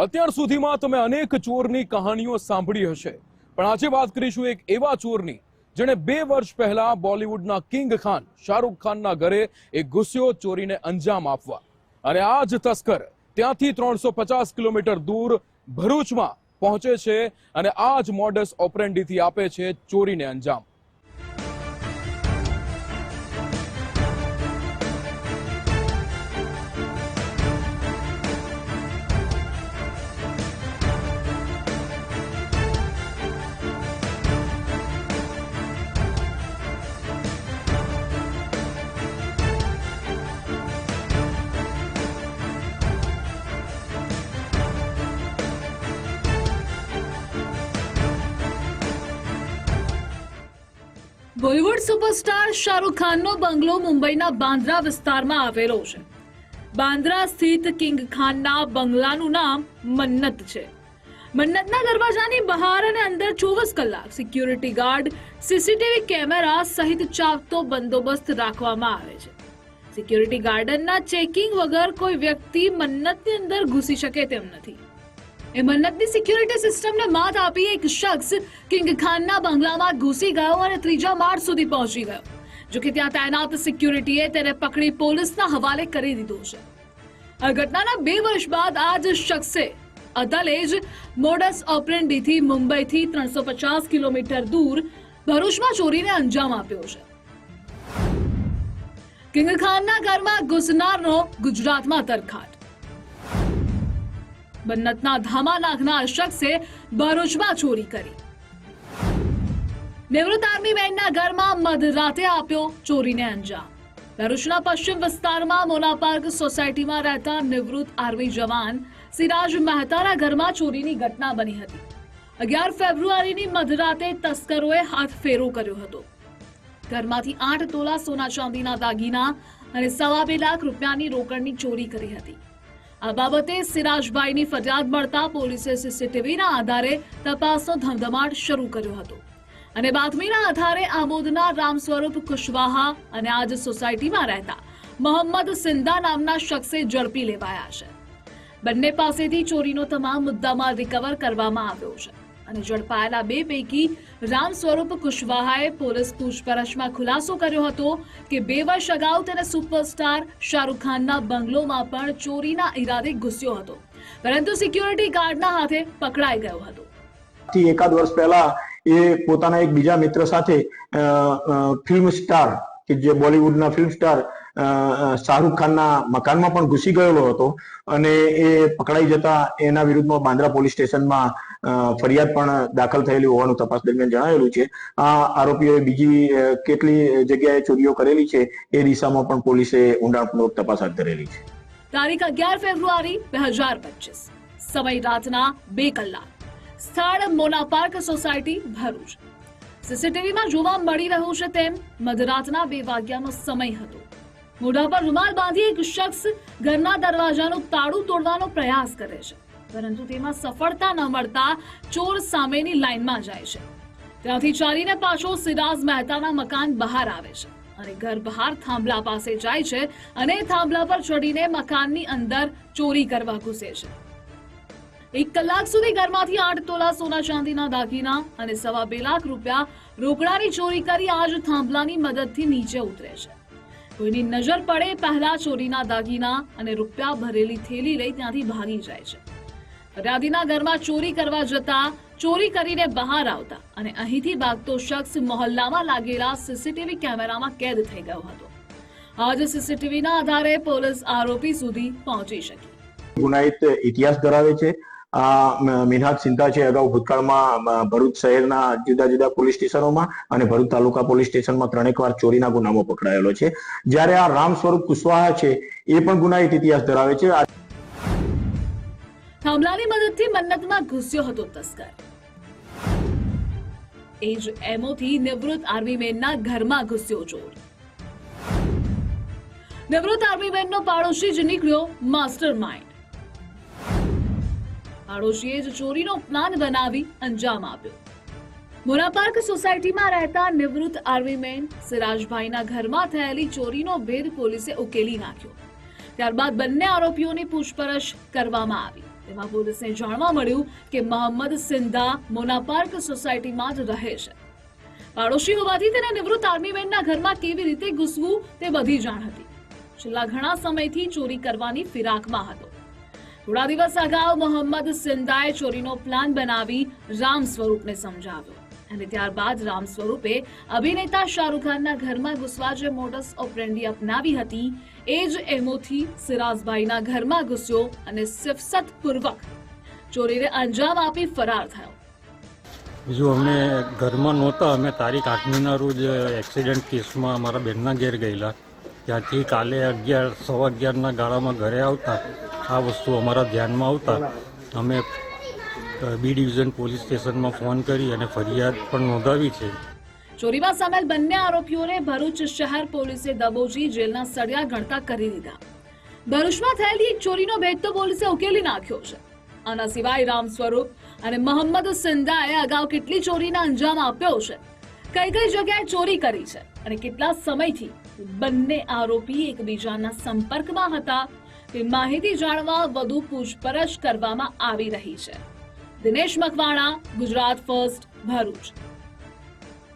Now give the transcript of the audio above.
અત્યાર સુધીમાં તમે અનેક ચોરની કહાનીઓ સાંભળી હશે, પણ આજે વાત કરીશું એક એવા ચોરની જેણે 2 વર્ષ પહેલા બોલિવૂડના કિંગ ખાન શાહરુખ ખાનના ઘરે એક ઘૂસ્યો ચોરીને અંજામ આપવા, અને આ જ તસ્કર ત્યાંથી 350 કિલોમીટર દૂર ભરૂચમાં પહોંચે છે અને આ જ મોડસ ઓપરેન્ડીથી આપે છે ચોરીને અંજામ। બોલિવૂડ સુપરસ્ટાર શાહરુખ ખાનનો બંગલો મુંબઈના બાંદ્રા વિસ્તારમાં આવેલો છે। બાંદ્રા સ્થિત કિંગ ખાનના બંગલાનું નામ મન્નત છે। મન્નતના દરવાજાની બહાર અને અંદર 24 કલાક સિક્યુરિટી ગાર્ડ, સીસીટીવી કેમેરા સહિત ચાકતો બંદોબસ્ત રાખવામાં આવે છે। સિક્યુરિટી ગાર્ડનના ચેકિંગ વગર કોઈ વ્યક્તિ મન્નતની અંદર ઘૂસી શકે તેમ નથી। એ મન્નતની સિક્યુરિટી સિસ્ટમને માત આપી એક શખ્સ કિંગ ખાનના બંગલામાં ઘૂસી ગયો અને 3જા માળ સુધી પહોંચી ગયો। જો કે ત્યાં તૈનાત સિક્યુરિટીએ તેને પકડી પોલીસના હવાલે કરી દીધો છે। આ ઘટનાના 2 વર્ષ બાદ આ જ શખ્સે અદલેજ મોડસ ઓપરેન્ડીથી મુંબઈથી 350 કિલોમીટર દૂર ભરૂચમાં ચોરીને અંજામ આપ્યો છે। કિંગ ખાનના ઘરમાં ઘૂસનારનો ગુજરાતમાં તરખાટ। મન્નતના ધામા નાખનાર શખ્સે ભરૂચમાં ચોરી કરી। નિવૃત્ત આર્મી મેનના ઘરમાં મધરાતે આપ્યો ચોરીને અંજામ। ભરૂચના પશ્ચિમ વિસ્તારમાં મોના પાર્ક સોસાયટીમાં રહેતા નિવૃત્ત આર્મી જવાન સિરાજ મહેતાના ઘરમાં ચોરીની ઘટના બની હતી। 11 ફેબ્રુઆરીની મધરાતે તસ્કરોએ હાથ ફેરો કર્યો હતો। ઘરમાંથી 8 તોલા સોના ચાંદીના દાગીના અને 2.25 લાખ રૂપિયાની રોકડની ચોરી કરી હતી। આ બાબતે સિરાજભાઈની ફરિયાદ મળતા પોલીસે સીસીટીવીના આધારે તપાસનો ધમધમાટ શરૂ કર્યો હતો અને બાતમીના આધારે આમોદના રામ સ્વરૂપ કુશવાહા અને આજ સોસાયટીમાં રહેતા મોહમ્મદ સિંધા નામના શખ્સે ઝડપી લેવાયા છે। બંને પાસેથી ચોરીનો તમામ મુદ્દામાલ રિકવર કરવામાં આવ્યો છે અને ઝડપાયેલા 2 પૈકી રામ સ્વરૂપ કુશવાહાએ પોલીસ પૂછપરછમાં ખુલાસો કર્યો હતો કે 2 વર્ષ અગાઉ તેને સુપરસ્ટાર શાહરુખ ખાનના બંગલોમાં પણ ચોરીના ઈરાદે ઘૂસ્યો હતો, પરંતુ સિક્યુરિટી ગાર્ડના હાથે પકડાઈ ગયો હતો। એકાદ વર્ષ પહેલા એ પોતાના એક બીજા મિત્ર સાથે ફિલ્મ સ્ટાર કે જે બોલિવૂડના ફિલ્મ સ્ટાર શાહરુખ ખાનના મકાનમાં પણ ઘૂસી ગયેલો હતો અને એ પકડાઈ જતા એના વિરુદ્ધમાં બાંદ્રા પોલીસ સ્ટેશનમાં ફરિયાદ પણ દાખલ થયેલી હોવાનું તપાસ દરમિયાન જણાવેલું છે। આ આરોપીઓએ બીજી કેટલી જગ્યાએ ચોરીઓ કરેલી છે એ દિશામાં પણ પોલીસે ઊંડાણપૂર્વક તપાસ હાથ ધરેલી છે। તારીખ 11 ફેબ્રુઆરી 2025, સમય રાતના 2 કલાક, સ્થળ મોના પાર્ક સોસાયટી ભરૂચ। સીસીટીવીમાં જોવા મળી રહ્યું છે તેમ મધરાતના 2 વાગ્યાનો સમય હતો। મોઢા પર રૂમાલ બાંધી એક શખ્સ ઘરના દરવાજાનું તાળું તોડવાનો પ્રયાસ કરે છે, પરંતુ તેમાં સફળતા ન મળતા ચોર સામેની લાઈનમાં જાય છે। ત્યાંથી ચાલીને પાછો સિરાજ મહેતાના મકાન બહાર આવે છે અને ઘર બહાર થાંભલા પાસે જાય છે અને થાંભલા પર ચડીને મકાનની અંદર ચોરી કરવા ઘૂસે છે। 1 કલાક સુધી ઘરમાંથી 8 તોલા સોના ચાંદીના દાગીના અને 2.25 લાખ રૂપિયા રોકડાની ચોરી કરી આજ થાંભલાની મદદથી નીચે ઉતરે છે। કોઈની નજર પડે પહેલા ચોરીના દાગીના અને રૂપિયા ભરેલી થેલી લઈ ત્યાંથી ભાગી જાય છે। ફરિયાદીના ઘરમાં ચોરી કરવા જતા ચોરી કરીને બહાર આવતા અને અહીંથી ભાગતો શખ્સ મોહલ્લામાં લાગેલા સીસીટીવી કેમેરામાં કેદ થઈ ગયો હતો। આજ સીસીટીવીના આધારે પોલીસ આરોપી સુધી પહોંચી શકી। ગુનાહિત ઇતિહાસ ધરાવે છે। મિનહાજ સિંધા છે અગાઉ ભૂતકાળમાં ભરૂચ શહેરના જુદા જુદા પોલીસ સ્ટેશનોમાં અને ભરૂચ તાલુકા પોલીસ સ્ટેશનમાં 3 વાર ચોરીના ગુનામાં પકડાયેલો છે, જ્યારે આ રામ સ્વરૂપ કુશવાહા છે એ પણ ગુનાહિત ઇતિહાસ ધરાવે છે। થાંભલાની મદદથી મન્નતમાં ઘૂસ્યો હતો તસ્કર। એ જ એમોથી નિવૃત્ત આર્મી મેનના ઘરમાં ઘૂસ્યો ચોર। નિવૃત્ત આર્મી મેનનો પાડોશી જ નીકળ્યો માસ્ટર માઇન્ડ। પાડોશીએ જ ચોરીનો પ્લાન બનાવી અંજામ આપ્યો। મોના પાર્ક સોસાયટીમાં રહેતા નિવૃત્ત આર્મી મેન સિરાજભાઈના ઘરમાં થયેલી ચોરીનો ભેદ પોલીસે ઉકેલી નાખ્યો। ત્યારબાદ બંને આરોપીઓની પૂછપરછ કરવામાં આવી। તેમાં પોલીસને જાણવા મળ્યું કે મોહમ્મદ સિંધા મોનાપાર્ક સોસાયટીમાં જ રહે છે. પાડોશી હોવાથી તેને નિવૃત્ત આર્મીમેનના ઘરમાં કેવી રીતે ઘૂસવું તે બધી જાણ હતી. છેલ્લા ઘણા સમયથી ચોરી કરવાની ફિરાકમાં હતો. થોડા દિવસ અગાઉ મોહમ્મદ સિંધાએ ચોરીનો પ્લાન બનાવી રામ સ્વરૂપને સમજાવ્યો અને ત્યારબાદ રામ સ્વરૂપે અભિનેતા શાહરૂખ ખાનના ઘરમાં ઘૂસવા જે મોડસ ઓપરેન્ડી અપનાવી હતી એ જ એમોથી સિરાજભાઈના ઘરમાં ઘૂસ્યો અને સિફસતપૂર્વક ચોરીને અંજામ આપી ફરાર થયો. બીજું અમે ઘરમાં નહોતા. અમે તારીખ 8મીના રોજ એક્સિડન્ટ કેસમાં અમારા બહેનના ઘેર ગયેલા. ત્યાંથી કાલે 11:15ના ગાળામાં ઘરે આવતા આ વસ્તુ અમારા ધ્યાનમાં આવતા અમે બી ડિવિઝન પોલીસ સ્ટેશનમાં ફોન કરી અને ફરિયાદ પણ નોંધાવી છે. ચોરીમાં સામેલ બંને આરોપીઓને ભરૂચ શહેર પોલીસે દબોચી જેલના સળિયા ગણતા કરી દીધા. ભરૂચમાં થયેલી એક ચોરીનો ભેદ તો પોલીસે ઉકેલી નાખ્યો છે. આના સિવાય રામ સ્વરૂપ અને મોહમ્મદ સિંધાએ અગાઉ કેટલી ચોરીના અંજામ આપ્યો છે, કઈ કઈ જગ્યાએ ચોરી કરી છે અને કેટલા સમયથી બંને આરોપી એકબીજાના સંપર્કમાં હતા તે માહિતી જાણવા વધુ પૂછપરછ કરવામાં આવી રહી છે. દિનેશ મકવાણા, ગુજરાત ફર્સ્ટ, ભરૂચ.